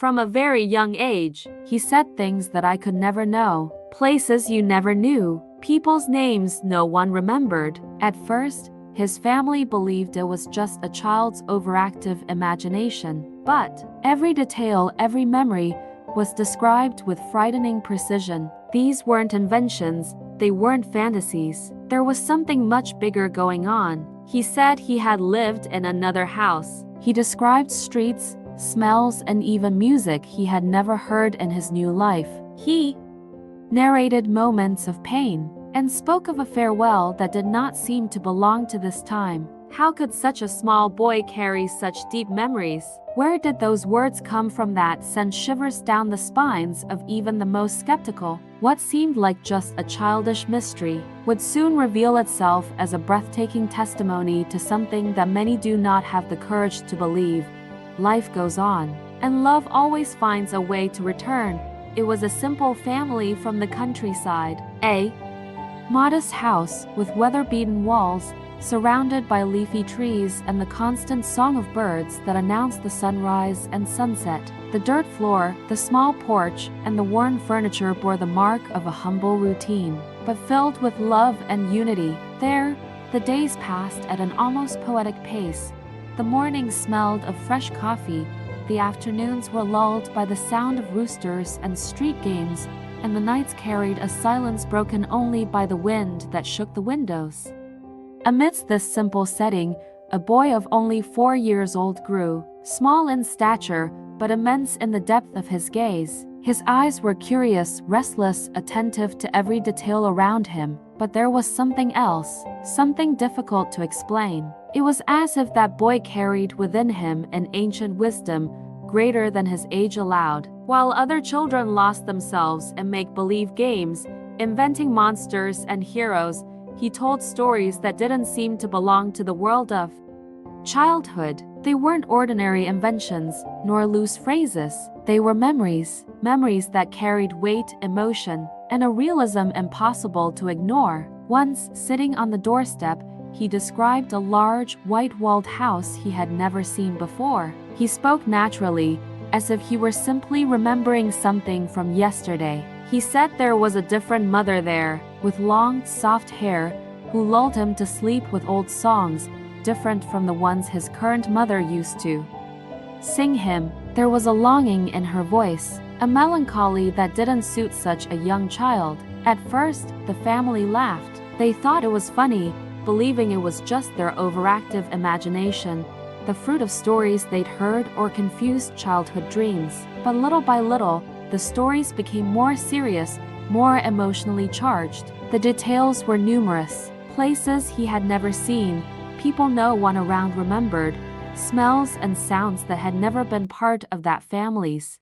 From a very young age, he said things that I could never know, places you never knew, people's names no one remembered. At first, his family believed it was just a child's overactive imagination, but every detail, every memory was described with frightening precision. These weren't inventions, they weren't fantasies. There was something much bigger going on. He said he had lived in another house. He described streets, smells, and even music he had never heard in his new life. He narrated moments of pain and spoke of a farewell that did not seem to belong to this time. How could such a small boy carry such deep memories? Where did those words come from that sent shivers down the spines of even the most skeptical? What seemed like just a childish mystery would soon reveal itself as a breathtaking testimony to something that many do not have the courage to believe. Life goes on, and love always finds a way to return. It was a simple family from the countryside, a modest house with weather-beaten walls, surrounded by leafy trees and the constant song of birds that announced the sunrise and sunset. The dirt floor, the small porch, and the worn furniture bore the mark of a humble routine, but filled with love and unity. There, the days passed at an almost poetic pace. The mornings smelled of fresh coffee, the afternoons were lulled by the sound of roosters and street games, and the nights carried a silence broken only by the wind that shook the windows. Amidst this simple setting, a boy of only 4 years old grew, small in stature, but immense in the depth of his gaze. His eyes were curious, restless, attentive to every detail around him, but there was something else, something difficult to explain. It was as if that boy carried within him an ancient wisdom, greater than his age allowed. While other children lost themselves in make-believe games, inventing monsters and heroes, he told stories that didn't seem to belong to the world of childhood. They weren't ordinary inventions, nor loose phrases. They were memories, memories that carried weight, emotion, and a realism impossible to ignore. Once, sitting on the doorstep, he described a large, white-walled house he had never seen before. He spoke naturally, as if he were simply remembering something from yesterday. He said there was a different mother there, with long, soft hair, who lulled him to sleep with old songs, different from the ones his current mother used to sing him. There was a longing in her voice, a melancholy that didn't suit such a young child. At first, the family laughed. They thought it was funny, believing it was just their overactive imagination, the fruit of stories they'd heard or confused childhood dreams. But little by little, the stories became more serious, more emotionally charged. The details were numerous, places he had never seen, people no one around remembered, smells and sounds that had never been part of that family's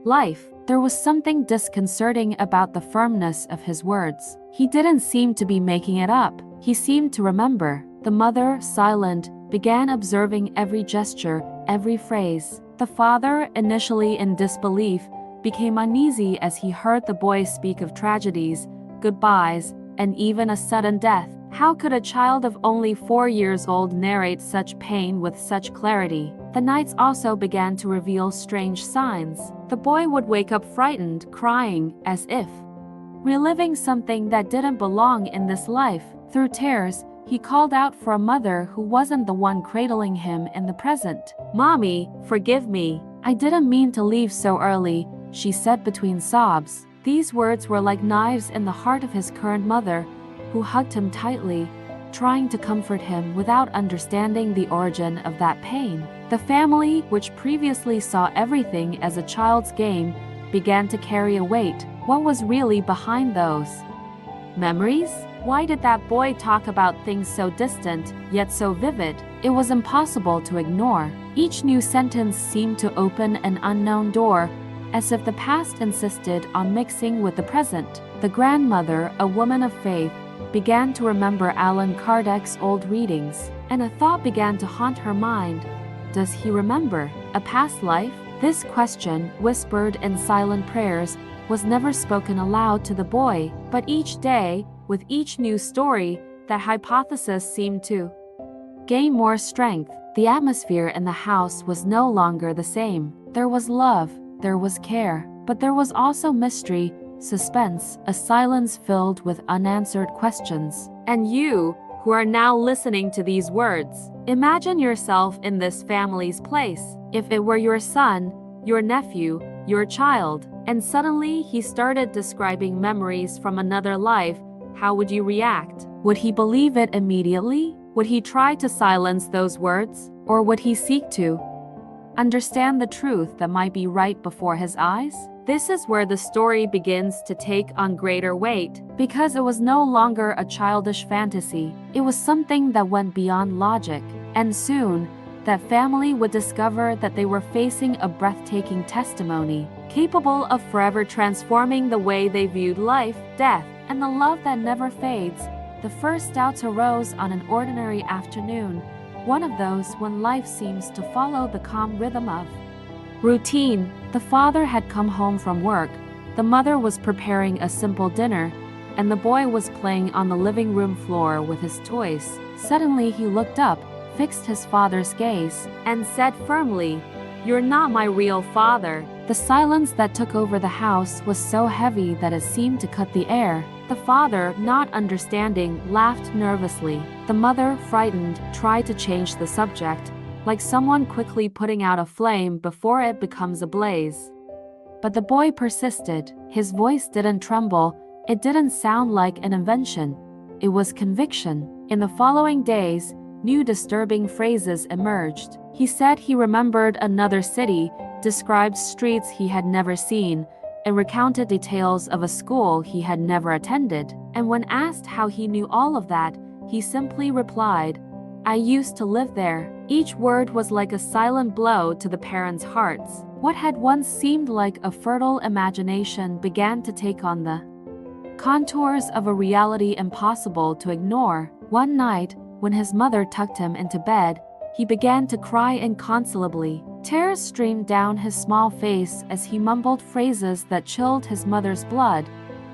life. There was something disconcerting about the firmness of his words. He didn't seem to be making it up. He seemed to remember. The mother, silent, began observing every gesture, every phrase. The father, initially in disbelief, became uneasy as he heard the boy speak of tragedies, goodbyes, and even a sudden death. How could a child of only 4 years old narrate such pain with such clarity? The nights also began to reveal strange signs. The boy would wake up frightened, crying, as if reliving something that didn't belong in this life. Through tears, he called out for a mother who wasn't the one cradling him in the present. "Mommy, forgive me. I didn't mean to leave so early," she said between sobs. These words were like knives in the heart of his current mother, who hugged him tightly, trying to comfort him without understanding the origin of that pain. The family, which previously saw everything as a child's game, began to carry a weight. What was really behind those memories? Why did that boy talk about things so distant, yet so vivid? It was impossible to ignore. Each new sentence seemed to open an unknown door, as if the past insisted on mixing with the present. The grandmother, a woman of faith, began to remember Allan Kardec's old readings, and a thought began to haunt her mind. Does he remember a past life? This question, whispered in silent prayers, was never spoken aloud to the boy, but each day, with each new story, that hypothesis seemed to gain more strength. The atmosphere in the house was no longer the same. There was love, there was care, but there was also mystery, suspense, a silence filled with unanswered questions. And you, who are now listening to these words, imagine yourself in this family's place. If it were your son, your nephew, your child, and suddenly he started describing memories from another life, how would you react? Would he believe it immediately? Would he try to silence those words? Or would he seek to understand the truth that might be right before his eyes? This is where the story begins to take on greater weight, because it was no longer a childish fantasy. It was something that went beyond logic, and soon, that family would discover that they were facing a breathtaking testimony, capable of forever transforming the way they viewed life, death, and the love that never fades. The first doubts arose on an ordinary afternoon, one of those when life seems to follow the calm rhythm of routine. The father had come home from work, the mother was preparing a simple dinner, and the boy was playing on the living room floor with his toys. Suddenly he looked up, fixed his father's gaze, and said firmly, "You're not my real father." The silence that took over the house was so heavy that it seemed to cut the air. The father, not understanding, laughed nervously. The mother, frightened, tried to change the subject, like someone quickly putting out a flame before it becomes a blaze. But the boy persisted. His voice didn't tremble. It didn't sound like an invention. It was conviction. In the following days, new disturbing phrases emerged. He said he remembered another city, described streets he had never seen, and recounted details of a school he had never attended. And when asked how he knew all of that, he simply replied, "I used to live there." Each word was like a silent blow to the parents' hearts. What had once seemed like a fertile imagination began to take on the contours of a reality impossible to ignore. One night, when his mother tucked him into bed, he began to cry inconsolably. Tears streamed down his small face as he mumbled phrases that chilled his mother's blood.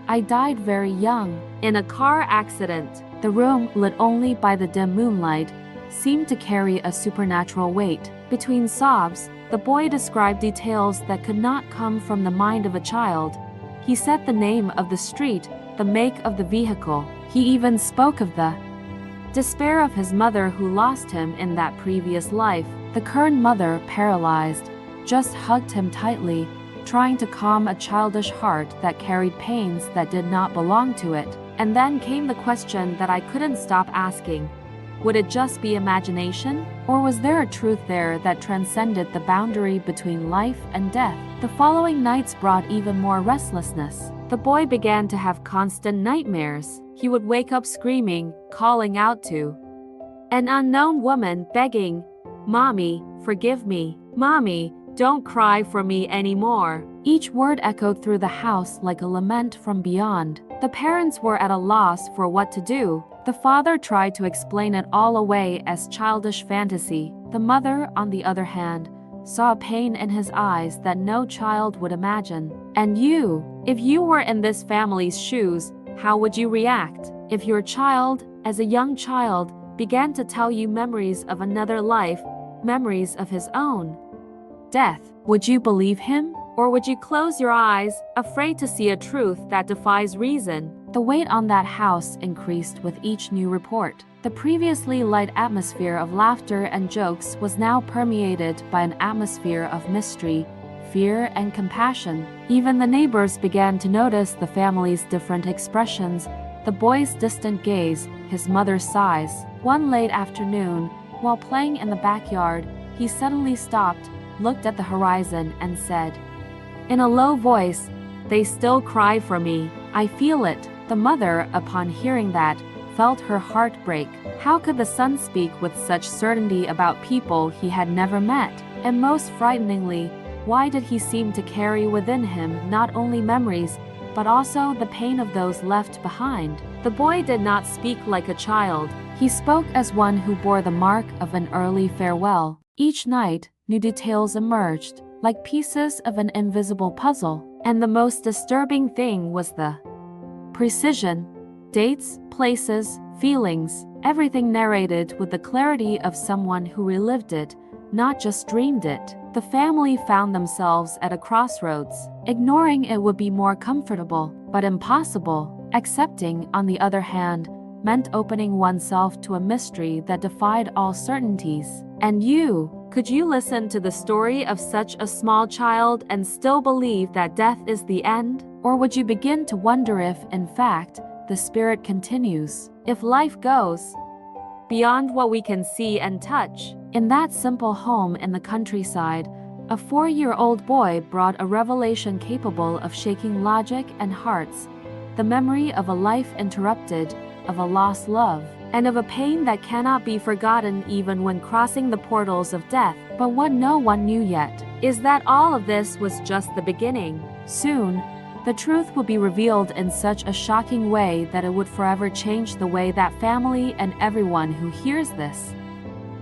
"I died very young, in a car accident." The room, lit only by the dim moonlight, seemed to carry a supernatural weight. Between sobs, the boy described details that could not come from the mind of a child. He said the name of the street, the make of the vehicle. He even spoke of the despair of his mother who lost him in that previous life. The current mother, paralyzed, just hugged him tightly, trying to calm a childish heart that carried pains that did not belong to it. And then came the question that I couldn't stop asking. Would it just be imagination? Or was there a truth there that transcended the boundary between life and death? The following nights brought even more restlessness. The boy began to have constant nightmares. He would wake up screaming, calling out to an unknown woman, begging, "Mommy, forgive me. Mommy, don't cry for me anymore." Each word echoed through the house like a lament from beyond. The parents were at a loss for what to do. The father tried to explain it all away as childish fantasy. The mother, on the other hand, saw pain in his eyes that no child would imagine. And you, if you were in this family's shoes, how would you react? If your child, as a young child, began to tell you memories of another life, memories of his own death, would you believe him? Or would you close your eyes, afraid to see a truth that defies reason? The weight on that house increased with each new report. The previously light atmosphere of laughter and jokes was now permeated by an atmosphere of mystery, fear, and compassion. Even the neighbors began to notice the family's different expressions, the boy's distant gaze, his mother's sighs. One late afternoon, while playing in the backyard, he suddenly stopped, looked at the horizon, and said, in a low voice, "They still cry for me. I feel it." The mother, upon hearing that, felt her heart break. How could the son speak with such certainty about people he had never met? And most frighteningly, why did he seem to carry within him not only memories, but also the pain of those left behind? The boy did not speak like a child. He spoke as one who bore the mark of an early farewell. Each night, new details emerged, like pieces of an invisible puzzle. And the most disturbing thing was the precision. Dates, places, feelings, everything narrated with the clarity of someone who relived it, not just dreamed it. The family found themselves at a crossroads. Ignoring it would be more comfortable, but impossible. Accepting, on the other hand, meant opening oneself to a mystery that defied all certainties. And could you listen to the story of such a small child and still believe that death is the end? Or would you begin to wonder if, in fact, the spirit continues? If life goes beyond what we can see and touch? In that simple home in the countryside, a 4-year-old boy brought a revelation capable of shaking logic and hearts, the memory of a life interrupted, of a lost love, and of a pain that cannot be forgotten even when crossing the portals of death. But what no one knew yet is that all of this was just the beginning. Soon, the truth would be revealed in such a shocking way that it would forever change the way that family and everyone who hears this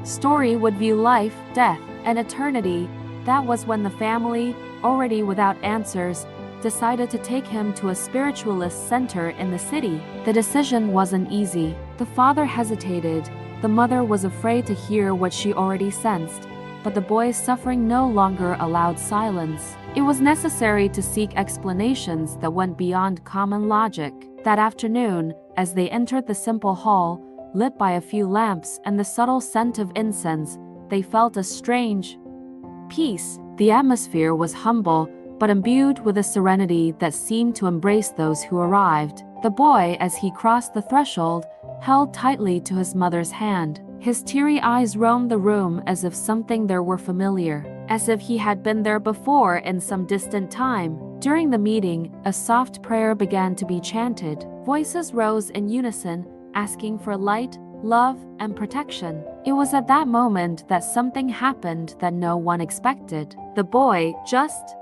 story would view life, death, and eternity. That was when the family, already without answers, decided to take him to a spiritualist center in the city. The decision wasn't easy. The father hesitated. The mother was afraid to hear what she already sensed. But the boy's suffering no longer allowed silence. It was necessary to seek explanations that went beyond common logic. That afternoon, as they entered the simple hall, lit by a few lamps and the subtle scent of incense, they felt a strange peace. The atmosphere was humble, but imbued with a serenity that seemed to embrace those who arrived. The boy, as he crossed the threshold, held tightly to his mother's hand. His teary eyes roamed the room as if something there were familiar, as if he had been there before in some distant time. During the meeting, a soft prayer began to be chanted. Voices rose in unison, asking for light, love, and protection. It was at that moment that something happened that no one expected. The boy, just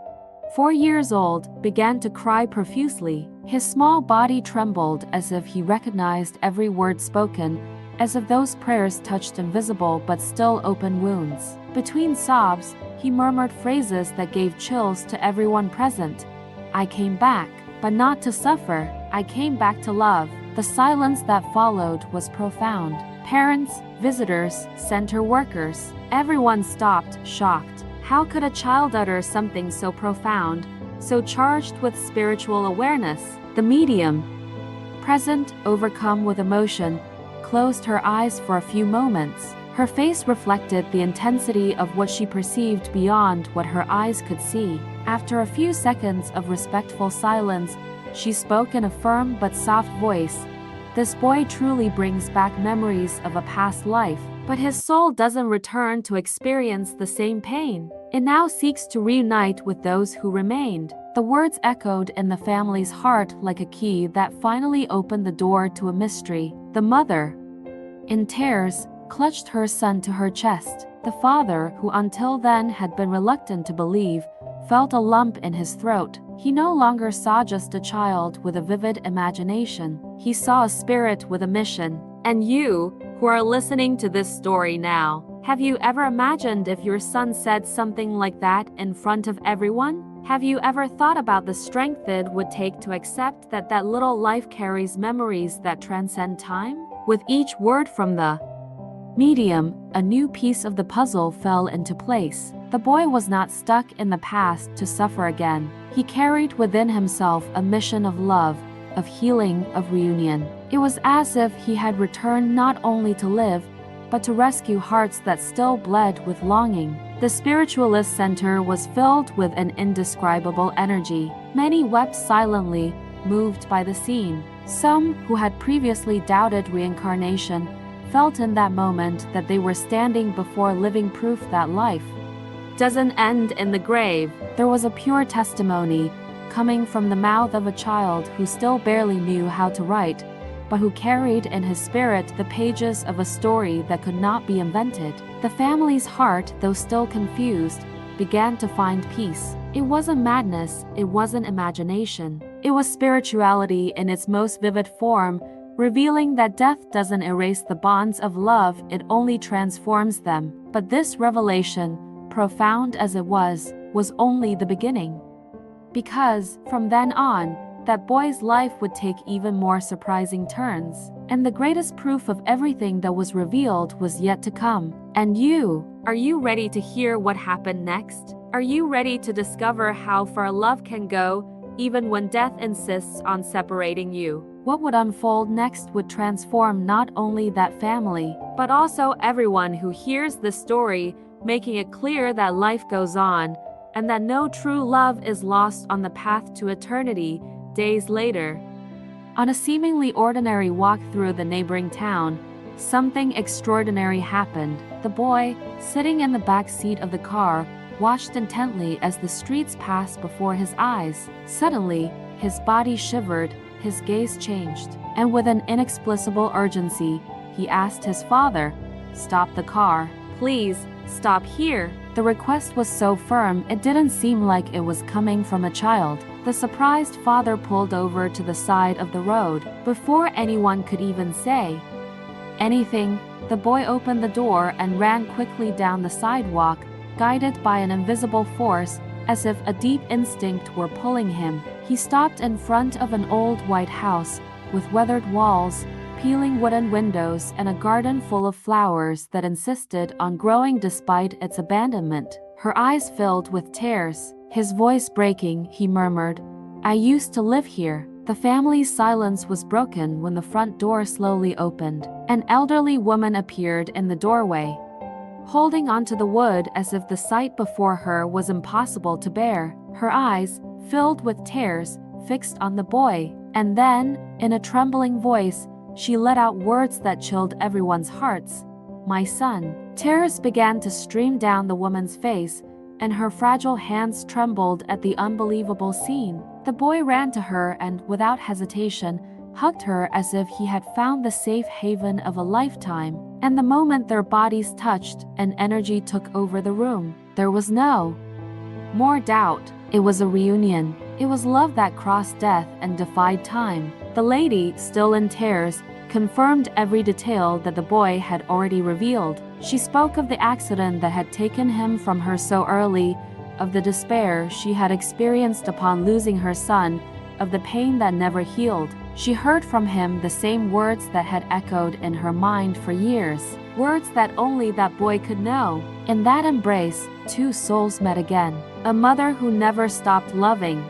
4 years old, began to cry profusely. His small body trembled as if he recognized every word spoken, as if those prayers touched invisible but still open wounds. Between sobs, he murmured phrases that gave chills to everyone present. "I came back, but not to suffer. I came back to love." The silence that followed was profound. Parents, visitors, center workers, everyone stopped, shocked. How could a child utter something so profound, so charged with spiritual awareness? The medium, present, overcome with emotion, closed her eyes for a few moments. Her face reflected the intensity of what she perceived beyond what her eyes could see. After a few seconds of respectful silence, she spoke in a firm but soft voice. "This boy truly brings back memories of a past life, but his soul doesn't return to experience the same pain. It now seeks to reunite with those who remained." The words echoed in the family's heart like a key that finally opened the door to a mystery. The mother, in tears, clutched her son to her chest. The father, who until then had been reluctant to believe, felt a lump in his throat. He no longer saw just a child with a vivid imagination. He saw a spirit with a mission. And you, who are listening to this story now, have you ever imagined if your son said something like that in front of everyone? Have you ever thought about the strength it would take to accept that that little life carries memories that transcend time? With each word from the medium, a new piece of the puzzle fell into place. The boy was not stuck in the past to suffer again. He carried within himself a mission of love, of healing, of reunion. It was as if he had returned not only to live, but to rescue hearts that still bled with longing. The spiritualist center was filled with an indescribable energy. Many wept silently, moved by the scene. Some, who had previously doubted reincarnation, felt in that moment that they were standing before living proof that life doesn't end in the grave. There was a pure testimony, coming from the mouth of a child who still barely knew how to write, but who carried in his spirit the pages of a story that could not be invented. The family's heart, though still confused, began to find peace. It wasn't madness, it wasn't imagination. It was spirituality in its most vivid form, revealing that death doesn't erase the bonds of love, it only transforms them. But this revelation, profound as it was only the beginning. Because, from then on, that boy's life would take even more surprising turns, and the greatest proof of everything that was revealed was yet to come. And are you ready to hear what happened next? Are you ready to discover how far love can go, even when death insists on separating you? What would unfold next would transform not only that family, but also everyone who hears the story, making it clear that life goes on, and that no true love is lost on the path to eternity. Days later, on a seemingly ordinary walk through the neighboring town, something extraordinary happened. The boy, sitting in the back seat of the car, watched intently as the streets passed before his eyes. Suddenly, his body shivered, his gaze changed, and with an inexplicable urgency, he asked his father, "Stop the car. Please, stop here." The request was so firm it didn't seem like it was coming from a child. The surprised father pulled over to the side of the road. Before anyone could even say anything, the boy opened the door and ran quickly down the sidewalk, guided by an invisible force, as if a deep instinct were pulling him. He stopped in front of an old white house, with weathered walls, peeling wooden windows, and a garden full of flowers that insisted on growing despite its abandonment. Her eyes filled with tears. His voice breaking, he murmured, "I used to live here." The family's silence was broken when the front door slowly opened. An elderly woman appeared in the doorway, holding onto the wood as if the sight before her was impossible to bear. Her eyes, filled with tears, fixed on the boy, and then, in a trembling voice, she let out words that chilled everyone's hearts. "My son." Tears began to stream down the woman's face, and her fragile hands trembled at the unbelievable scene. The boy ran to her and, without hesitation, hugged her as if he had found the safe haven of a lifetime. And the moment their bodies touched, an energy took over the room. There was no more doubt. It was a reunion. It was love that crossed death and defied time. The lady, still in tears, confirmed every detail that the boy had already revealed. She spoke of the accident that had taken him from her so early, of the despair she had experienced upon losing her son, of the pain that never healed. She heard from him the same words that had echoed in her mind for years, words that only that boy could know. In that embrace, two souls met again, a mother who never stopped loving,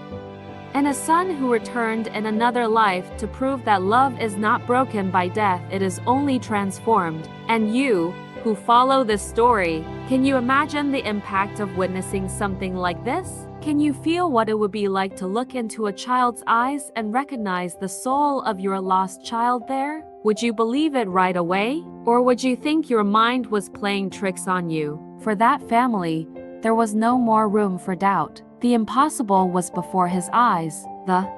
and a son who returned in another life to prove that love is not broken by death, it is only transformed. And you, who follow this story, can you imagine the impact of witnessing something like this? Can you feel what it would be like to look into a child's eyes and recognize the soul of your lost child there? Would you believe it right away? Or would you think your mind was playing tricks on you? For that family, there was no more room for doubt. The impossible was before his eyes. The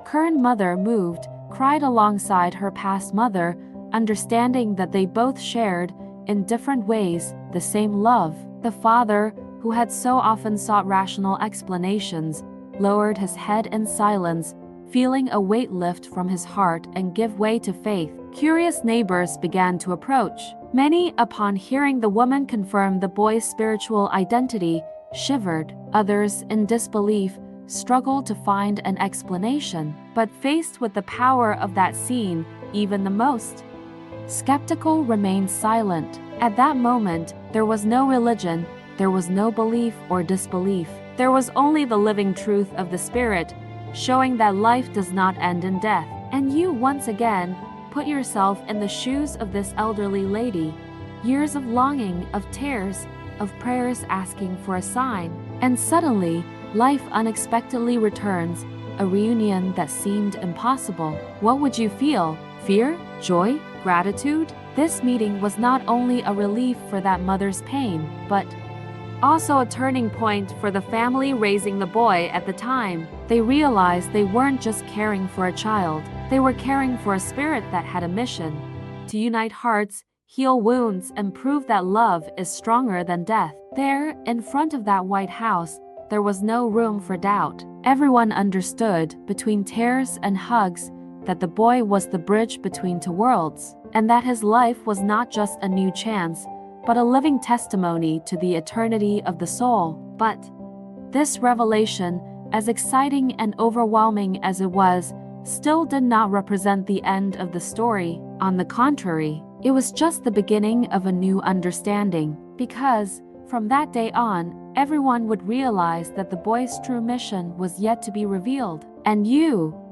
current mother moved, cried alongside her past mother, understanding that they both shared, in different ways, the same love. The father, who had so often sought rational explanations, lowered his head in silence, feeling a weight lift from his heart and give way to faith. Curious neighbors began to approach. Many, upon hearing the woman confirm the boy's spiritual identity, shivered. Others, in disbelief, struggled to find an explanation. But faced with the power of that scene, even the most skeptical remained silent. At that moment, there was no religion, there was no belief or disbelief. There was only the living truth of the spirit, showing that life does not end in death. And you, once again, put yourself in the shoes of this elderly lady. Years of longing, of tears, of prayers asking for a sign. And suddenly, life unexpectedly returns, a reunion that seemed impossible. What would you feel? Fear? Joy? Gratitude? This meeting was not only a relief for that mother's pain, but also a turning point for the family raising the boy at the time. They realized they weren't just caring for a child, they were caring for a spirit that had a mission: to unite hearts, heal wounds, and prove that love is stronger than death. There, in front of that white house, there was no room for doubt. Everyone understood, between tears and hugs, that the boy was the bridge between two worlds, and that his life was not just a new chance, but a living testimony to the eternity of the soul. But this revelation, as exciting and overwhelming as it was, still did not represent the end of the story. On the contrary, it was just the beginning of a new understanding, because, from that day on, everyone would realize that the boy's true mission was yet to be revealed. And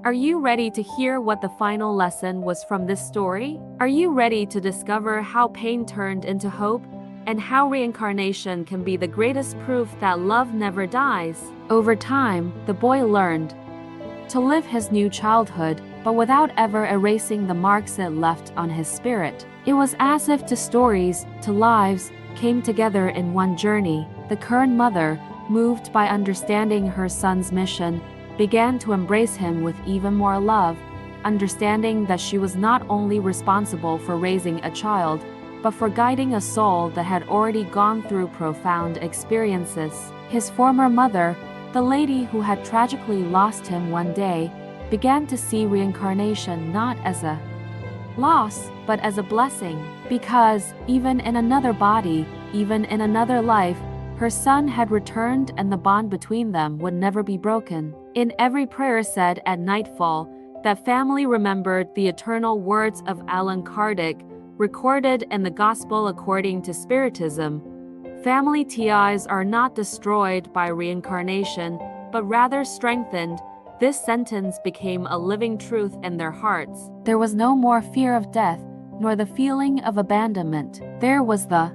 are you ready to hear what the final lesson was from this story? Are you ready to discover how pain turned into hope, and how reincarnation can be the greatest proof that love never dies? Over time, the boy learned to live his new childhood, but without ever erasing the marks it left on his spirit. It was as if two stories, two lives, came together in one journey. The current mother, moved by understanding her son's mission, began to embrace him with even more love, understanding that she was not only responsible for raising a child, but for guiding a soul that had already gone through profound experiences. His former mother, the lady who had tragically lost him one day, began to see reincarnation not as a loss, but as a blessing, because, even in another body, even in another life, her son had returned and the bond between them would never be broken. In every prayer said at nightfall, that family remembered the eternal words of Allan Kardec, recorded in the Gospel according to Spiritism. Family ties are not destroyed by reincarnation, but rather strengthened. This sentence became a living truth in their hearts. There was no more fear of death, nor the feeling of abandonment. There was the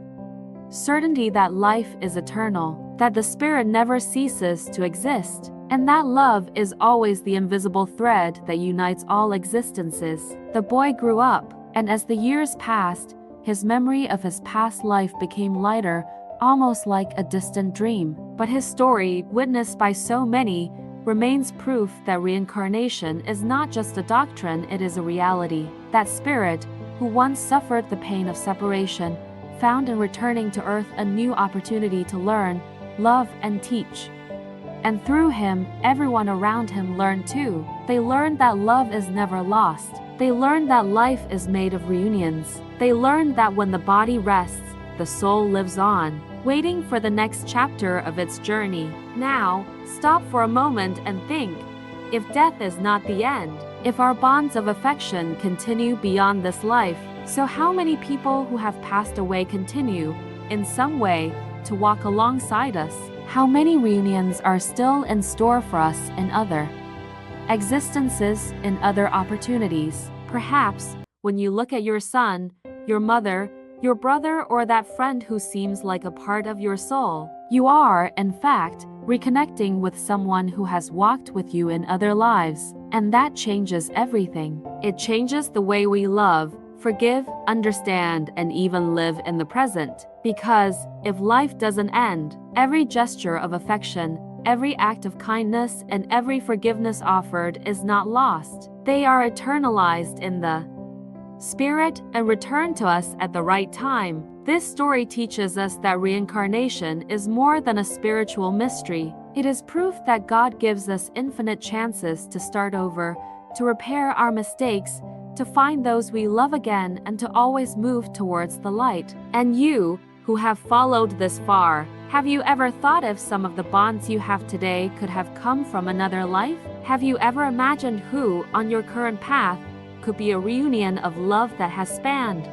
certainty that life is eternal, that the spirit never ceases to exist, and that love is always the invisible thread that unites all existences. The boy grew up, and as the years passed, his memory of his past life became lighter, almost like a distant dream. But his story, witnessed by so many, remains proof that reincarnation is not just a doctrine, it is a reality. That spirit, who once suffered the pain of separation, found in returning to earth a new opportunity to learn, love, and teach. And through him, everyone around him learned too. They learned that love is never lost. They learned that life is made of reunions. They learned that when the body rests, the soul lives on, waiting for the next chapter of its journey. Now, stop for a moment and think. If death is not the end, if our bonds of affection continue beyond this life, so how many people who have passed away continue, in some way, to walk alongside us? How many reunions are still in store for us in other existences, in other opportunities? Perhaps, when you look at your son, your mother, your brother, or that friend who seems like a part of your soul, you are, in fact, reconnecting with someone who has walked with you in other lives, and that changes everything. It changes the way we love, forgive, understand, and even live in the present. Because, if life doesn't end, every gesture of affection, every act of kindness, and every forgiveness offered is not lost. They are eternalized in the spirit and return to us at the right time. This story teaches us that reincarnation is more than a spiritual mystery. It is proof that God gives us infinite chances to start over, to repair our mistakes, to find those we love again, and to always move towards the light. And you, who have followed this far, have you ever thought if some of the bonds you have today could have come from another life? Have you ever imagined who, on your current path, could be a reunion of love that has spanned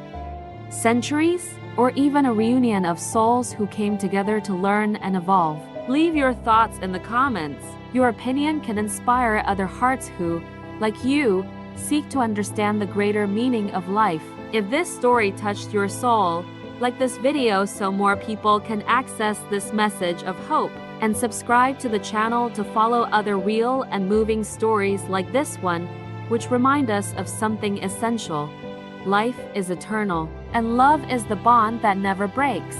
centuries, or even a reunion of souls who came together to learn and evolve? Leave your thoughts in the comments. Your opinion can inspire other hearts who, like you, seek to understand the greater meaning of life. If this story touched your soul, like this video so more people can access this message of hope, and subscribe to the channel to follow other real and moving stories like this one, which remind us of something essential. Life is eternal, and love is the bond that never breaks.